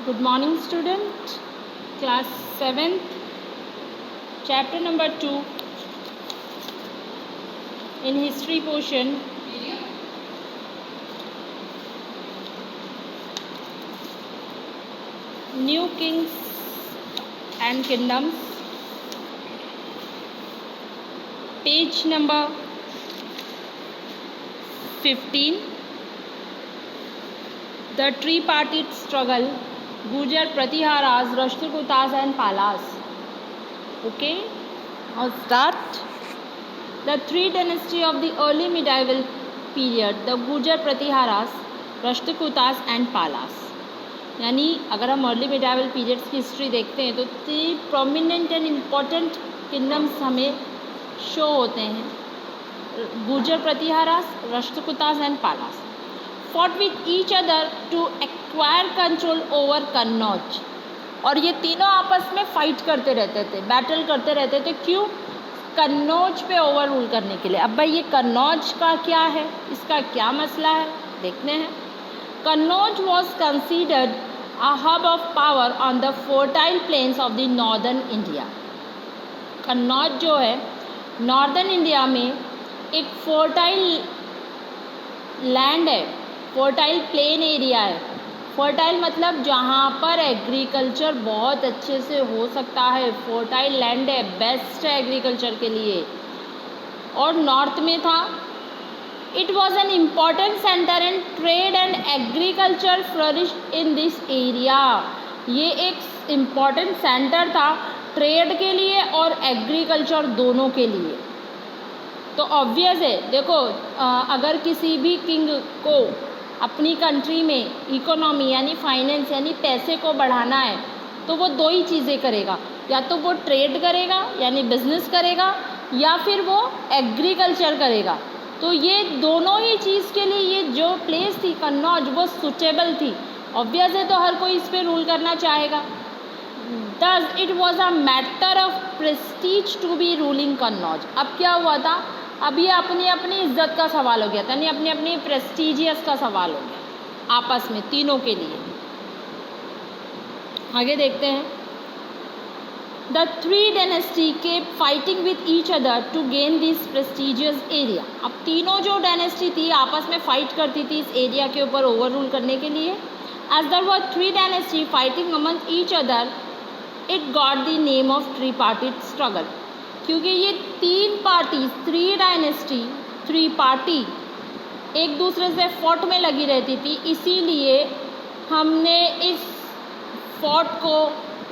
Good morning, student. Class 7th, chapter number 2 in history portion. New kings and kingdoms. Page number 15. The tripartite struggle, Gujar, Pratiharas, Rashtrakutas and Palas. Okay, now start. The three dynasties of the early medieval period, the Gujar, Pratiharas, Rashtrakutas and Palas. यानी अगर हम early medieval periods की history देखते हैं तो 3 prominent and important kingdoms हमें show होते हैं, Gurjara, Pratiharas, Rashtrakutas and Palas. Fought with each other to acquire control over Kannauj. और ये तीनों आपस में फाइट करते रहते थे, बैटल करते रहते थे. क्यों? कन्नौज पे ओवर रूल करने के लिए. अब भाई ये कन्नौज का क्या है, इसका क्या मसला है, देखते हैं. Kannauj was considered a hub of power on the fertile plains of the northern India. Kannauj जो है नॉर्दर्न इंडिया में एक फर्टाइल लैंड है, फर्टाइल प्लेन एरिया है. फर्टाइल मतलब जहाँ पर एग्रीकल्चर बहुत अच्छे से हो सकता है, फर्टाइल लैंड है, बेस्ट है एग्रीकल्चर के लिए. और नॉर्थ में था. It was an important center and trade and agriculture flourished in this area. ये एक important सेंटर था ट्रेड के लिए और एग्रीकल्चर दोनों के लिए. तो ऑब्वियस है, देखो अगर किसी भी किंग को अपनी कंट्री में इकोनॉमी यानी फाइनेंस यानी पैसे को बढ़ाना है तो वो 2 ही चीज़ें करेगा, या तो वो ट्रेड करेगा यानी बिजनेस करेगा, या फिर वो एग्रीकल्चर करेगा. तो ये दोनों ही चीज़ के लिए ये जो प्लेस थी कन्नौज वो सुटेबल थी. ऑब्वियस है, तो हर कोई इस पर रूल करना चाहेगा. Thus it was a matter of prestige to be ruling Kannauj. अब क्या हुआ था, अब ये अपनी अपनी इज्जत का सवाल हो गया था, यानी अपनी अपनी प्रेस्टीजियस का सवाल हो गया आपस में तीनों के लिए. आगे देखते हैं. The three dynasty kept fighting with each other to gain this prestigious area. अब तीनों जो डायनेस्टी थी आपस में फाइट करती थी इस एरिया के ऊपर ओवर रूल करने के लिए. As there were 3 dynasty fighting among each other, it got the name of tripartite struggle. क्योंकि ये 3 पार्टी, 3 डायनेस्टी, 3 पार्टी एक दूसरे से फॉट में लगी रहती थी, इसीलिए हमने इस फॉट को,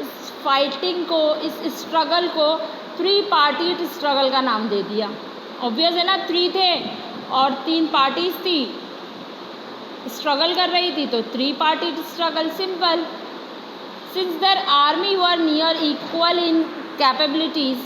इस फाइटिंग को, इस स्ट्रगल को 3 पार्टीड स्ट्रगल का नाम दे दिया. ऑब्वियस है ना, 3 थे और 3 पार्टीज थी, स्ट्रगल कर रही थी, तो 3 partite struggle. Simple. Since their army were near equal in capabilities,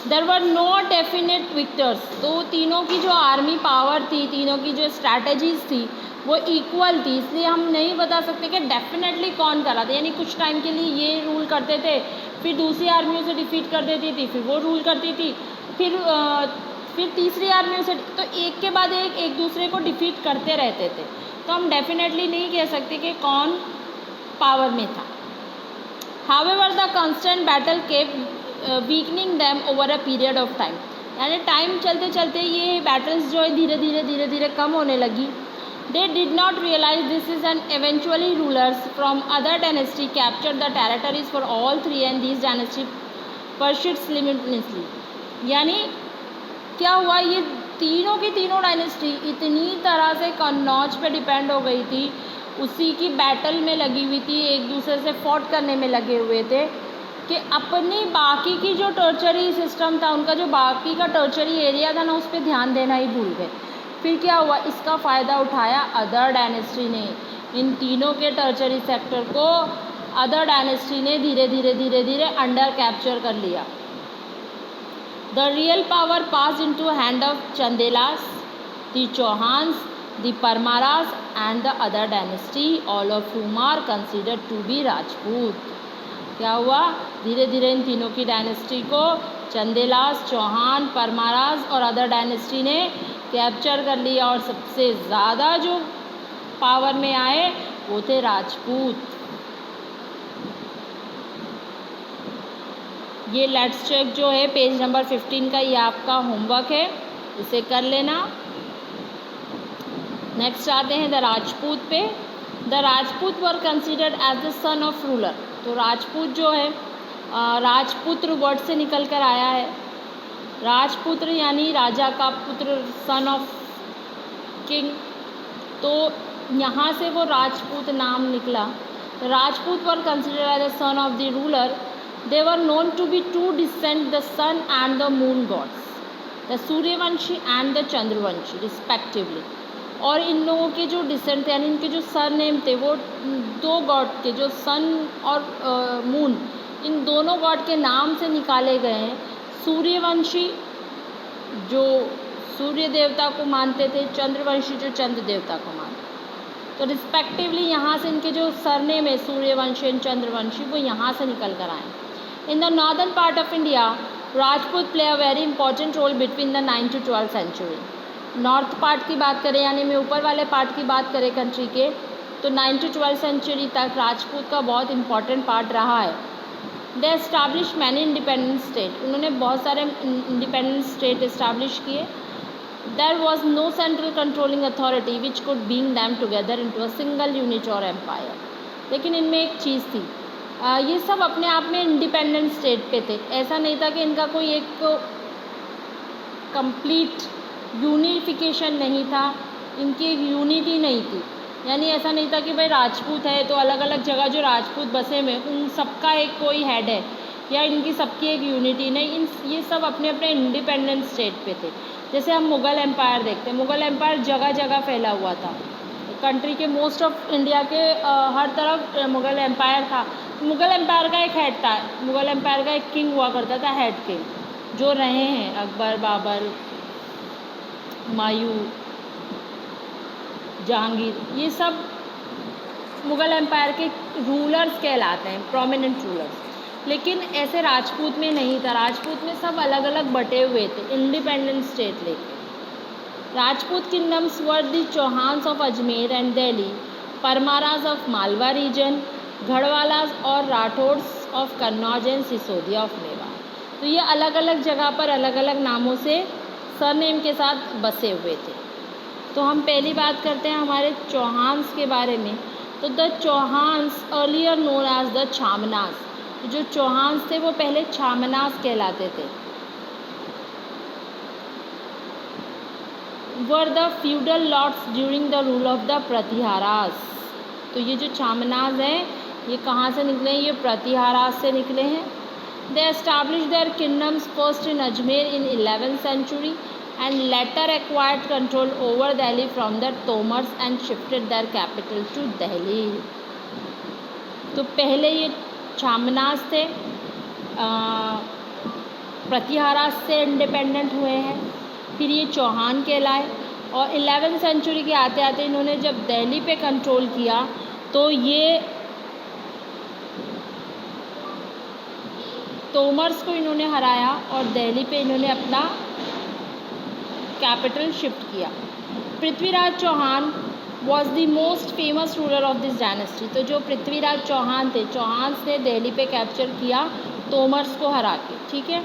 there were no definite victors. तो तीनों की जो आर्मी पावर थी, तीनों की जो स्ट्रैटेजीज थी वो इक्वल थी, इसलिए हम नहीं बता सकते कि डेफिनेटली कौन करा था. यानी कुछ टाइम के लिए ये रूल करते थे, फिर दूसरी आर्मियों से डिफीट कर देती थी, फिर वो रूल करती थी, फिर तीसरी आर्मियों से, तो एक के बाद एक दूसरे को डिफीट करते रहते थे. तो हम डेफिनेटली नहीं कह सकते कि कौन पावर में था. However the constant battle kept weakening them over a period of time. यानी टाइम चलते चलते ये बैटल्स जो है धीरे धीरे कम होने लगी. They did not realize this is an eventually rulers from other dynasty captured the territories for all 3 and these dynasty pursued simultaneously. यानी क्या हुआ, ये तीनों की तीनों डायनेस्टी इतनी तरह से कन्नौज पे डिपेंड हो गई थी, उसी की बैटल में लगी हुई थी, एक दूसरे से फॉट करने में लगे हुए थे कि अपनी बाकी की जो टर्चरी सिस्टम था, उनका जो बाकी का टर्चरी एरिया था ना, उस पर ध्यान देना ही भूल गए. फिर क्या हुआ, इसका फ़ायदा उठाया अदर डायनेस्टी ने. इन तीनों के टर्चरी सेक्टर को अदर डायनेस्टी ने धीरे धीरे अंडर कैप्चर कर लिया. The real power pass into hand of Chandelas, the Chauhans, the Paramaras and the other dynasty, all of whom are considered to be Rajput. क्या हुआ, धीरे धीरे इन तीनों की डायनेस्टी को चंदेलास, चौहान, परमारास और अदर डायनेस्टी ने कैप्चर कर लिया. और सबसे ज़्यादा जो पावर में आए वो थे राजपूत। ये लेट्स चेक जो है पेज नंबर 15 का, ये आपका होमवर्क है, इसे कर लेना। नेक्स्ट आते हैं द राजपूत पे। The Rajput were considered as the son of ruler. तो राजपूत जो है राजपुत्र वर्ड से निकल कर आया है। राजपुत्र यानी राजा का पुत्र, सन ऑफ किंग, तो यहाँ से वो राजपूत नाम निकला। Rajput were considered as the son of the ruler. They were known to be two descent, the sun and the moon gods, the Suryavanshi and the Chandravanshi respectively। और इन लोगों के जो डिसेंट यानी इनके जो सरनेम थे वो दो गॉड के, जो सन और मून, इन दोनों गॉड के नाम से निकाले गए हैं। सूर्यवंशी जो सूर्य देवता को मानते थे, चंद्रवंशी जो चंद्र देवता को मानते। तो रिस्पेक्टिवली यहाँ से इनके जो सरनेम है सूर्यवंशी एंड चंद्रवंशी वो यहाँ से निकल कर आए। In the northern part of India Rajput play a very important role between the 9th to 12th century. North part की बात करें यानी में ऊपर वाले पार्ट की बात करें कंट्री के, तो 9th to 12th सेंचुरी तक राजपूत का बहुत इंपॉर्टेंट पार्ट रहा है। They establish many independent state. उन्होंने बहुत सारे इंडिपेंडेंट स्टेट इस्टाब्लिश किए। There was no central controlling authority which could being them together into a single unit और एम्पायर। लेकिन इनमें एक चीज़ थी, ये सब अपने आप में इंडिपेंडेंट स्टेट पे थे। ऐसा नहीं था कि इनका कोई एक कंप्लीट यूनिफिकेशन नहीं था, इनकी एक यूनिटी नहीं थी। यानी ऐसा नहीं था कि भाई राजपूत है तो अलग अलग जगह जो राजपूत बसे में उन सबका एक कोई हेड है या इनकी सबकी एक यूनिटी नहीं। ये सब अपने अपने इंडिपेंडेंट स्टेट पे थे। जैसे हम मुग़ल एम्पायर देखते हैं, मुग़ल एम्पायर जगह जगह फैला हुआ था। कंट्री के मोस्ट ऑफ इंडिया के हर तरफ मुग़ल एम्पायर था। मुग़ल एम्पायर का एक हेड था, मुग़ल एम्पायर का एक किंग हुआ करता था हेड के, जो रहे हैं अकबर, बाबर, हुमायूं, जहांगीर, ये सब मुग़ल एम्पायर के रूलर्स कहलाते हैं, प्रोमिनेंट रूलर्स। लेकिन ऐसे राजपूत में नहीं था। राजपूत में सब अलग अलग बटे हुए थे, इंडिपेंडेंट स्टेट लेके। Rajput kingdoms were the Chauhans of Ajmer and Delhi, Paramaras of Malwa region, Gahadavalas और Rathores of Kannauj and Sisodia of Mewar. तो ये अलग अलग जगह पर अलग अलग नामों से सरनेम के साथ बसे हुए थे। तो हम पहली बात करते हैं हमारे चौहान्स के बारे में। तो the Chauhans earlier known as the Chamanas. जो चौहान्स थे वो पहले छामनास कहलाते थे। Were the feudal lords during the rule of the Pratiharas. तो ये जो छामनास हैं ये कहाँ से निकले हैं? ये प्रतिहारास से निकले हैं। They establish their kingdoms first in Ajmer in 11th century and later acquired control over Delhi from the Tomars and shifted their capital to Delhi। तो पहले ये छामनास थे, प्रतिहारास से इंडिपेंडेंट हुए हैं, फिर ये चौहान कहलाए और 11th सेंचुरी के आते आते इन्होंने जब दिल्ली पे कंट्रोल किया तो ये तोमर्स को इन्होंने हराया और दिल्ली पे इन्होंने अपना कैपिटल शिफ्ट किया। Prithviraj Chauhan was the most famous ruler of this dynasty. तो जो पृथ्वीराज चौहान थे, चौहान्स ने दिल्ली पे कैप्चर किया तोमर्स को हरा के, ठीक है।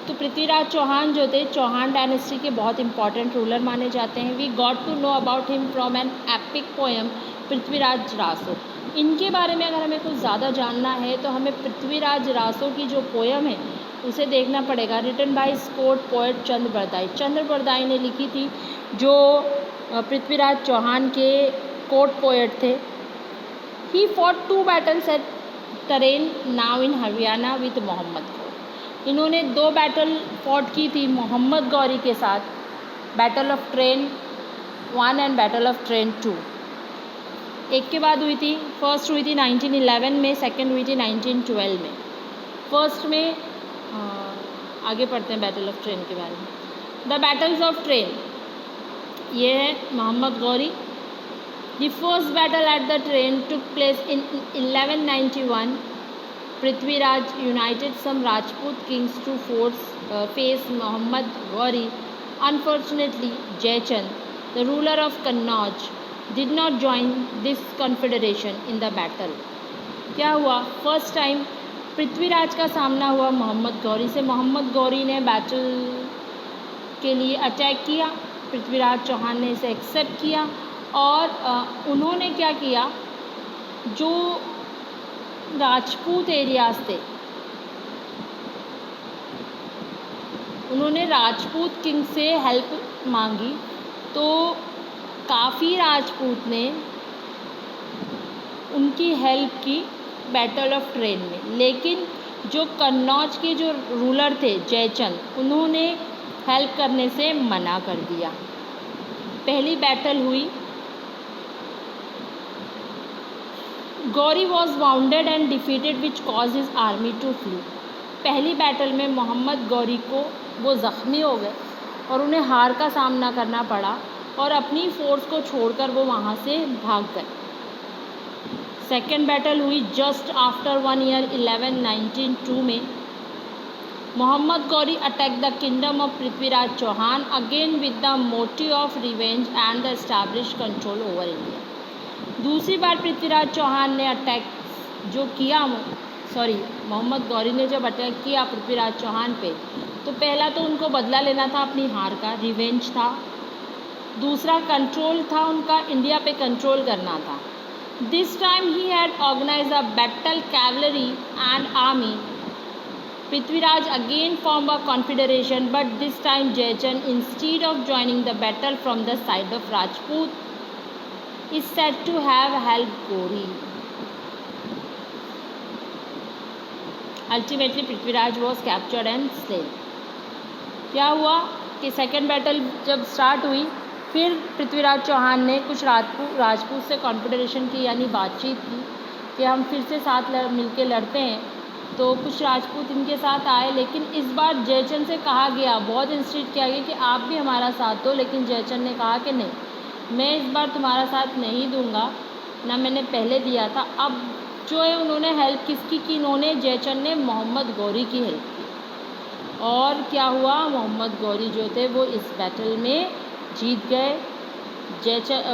तो पृथ्वीराज चौहान जो थे चौहान डायनेस्टी के बहुत इंपॉर्टेंट रूलर माने जाते हैं। We got to know about him from an epic poem Prithviraj Raso. इनके बारे में अगर हमें कुछ ज़्यादा जानना है तो हमें पृथ्वीराज रासो की जो पोएम है उसे देखना पड़ेगा। रिटन बाय कोर्ट पोएट चंद्र बरदाई। चंद्र बरदाई ने लिखी थी, जो पृथ्वीराज चौहान के कोर्ट पोएट थे। He fought 2 battles at Tarain now in Haryana with Mohammad Ghori. इन्होंने 2 बैटल फॉट की थी मोहम्मद गौरी के साथ, battle of train 1 and battle of train 2। एक के बाद हुई थी, फर्स्ट हुई थी 1911 में, सेकंड हुई थी 1912 में। फर्स्ट में आगे पढ़ते हैं बैटल ऑफ ट्रेन के बारे में। द बैटल्स ऑफ ट्रेन, ये है Mohammad Ghori. The first battle at the Tarain took place in 1191। Prithviraj united some Rajput kings to face Mohammad Ghori. Unfortunately Jaichand the ruler of Kannauj did not join this confederation in the battle. क्या हुआ, फर्स्ट टाइम पृथ्वीराज का सामना हुआ मोहम्मद गौरी से। मोहम्मद गौरी ने बैटल के लिए अटैक किया, पृथ्वीराज चौहान ने इसे एक्सेप्ट किया और उन्होंने क्या किया, जो राजपूत एरियाज थे उन्होंने राजपूत किंग से हेल्प मांगी, तो काफ़ी राजपूत ने उनकी हेल्प की बैटल ऑफ ट्रेन में। लेकिन जो कन्नौज के जो रूलर थे जयचंद, उन्होंने हेल्प करने से मना कर दिया। पहली बैटल हुई, Ghori was wounded and defeated which cause his army to flee. पहली बैटल में मोहम्मद गौरी को वो ज़ख्मी हो गए और उन्हें हार का सामना करना पड़ा और अपनी फोर्स को छोड़कर वो वहाँ से भाग गए। सेकेंड बैटल हुई जस्ट आफ्टर 1 ईयर 1192 में। Mohammad Ghori attack the kingdom of Prithviraj Chauhan again with the motive of revenge and the establish control over India. दूसरी बार पृथ्वीराज चौहान ने अटैक जो किया, मोहम्मद गौरी ने जब अटैक किया पृथ्वीराज चौहान पे, तो पहला तो उनको बदला लेना था अपनी हार का, रिवेंज था। दूसरा कंट्रोल था उनका, इंडिया पे कंट्रोल करना था। This time he had organise a battle cavalry and army. Prithviraj again form a confederation, but this time Jaichand instead of joining the battle from the side of Rajput is said to have helped Gauri. Ultimately, Prithviraj was captured and slain. क्या हुआ कि second battle जब start हुई, फिर पृथ्वीराज चौहान ने कुछ राजपूत से confederation की, यानी बातचीत की कि हम फिर से साथ मिलके लड़ते हैं। तो कुछ राजपूत इनके साथ आए, लेकिन इस बार जयचंद से कहा गया, बहुत इंस्ट्रक्ट किया गया कि आप भी हमारा साथ दो, लेकिन जयचंद ने कहा कि नहीं, मैं इस बार तुम्हारा साथ नहीं दूंगा, ना मैंने पहले दिया था। अब जो है उन्होंने हेल्प किसकी की, इन्होंने जयचंद ने मोहम्मद गौरी की हेल्प की। और क्या हुआ, मोहम्मद गौरी जो थे वो इस बैटल में जीत गए।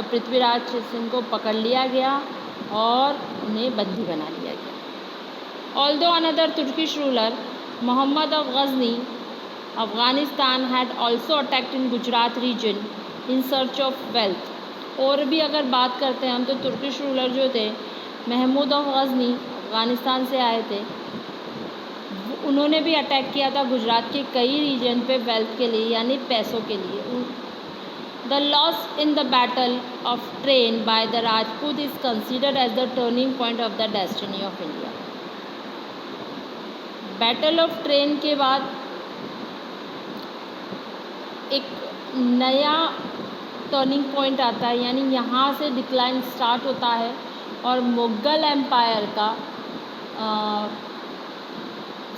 पृथ्वीराज सिंह को पकड़ लिया गया और उन्हें बंदी बना लिया गया। Although another Turkish ruler Mohammad of Ghazni Afghanistan had also attacked in Gujarat region in search of wealth. और भी अगर बात करते हैं हम, तो तुर्किश रूलर जो थे महमूद ऑफ गजनी अफ़गानिस्तान से आए थे, उन्होंने भी अटैक किया था गुजरात के कई रीजन पे वेल्थ के लिए, यानी पैसों के लिए। The loss in the battle of Tarain by the Rajput is considered as the turning point of the destiny of India. Battle of Tarain के बाद एक नया टर्निंग पॉइंट आता है, यानी यहाँ से डिक्लाइन स्टार्ट होता है और मुग़ल एम्पायर का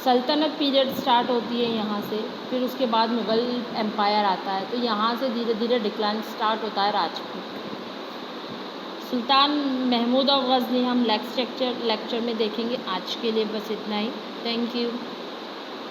सल्तनत पीरियड स्टार्ट होती है यहाँ से। फिर उसके बाद मुग़ल एम्पायर आता है, तो यहाँ से धीरे धीरे डिक्लाइन स्टार्ट होता है राजपूत। सुल्तान महमूद ऑफ गजनी हम नेक्स्ट लेक्चर में देखेंगे। आज के लिए बस इतना ही। Thank you.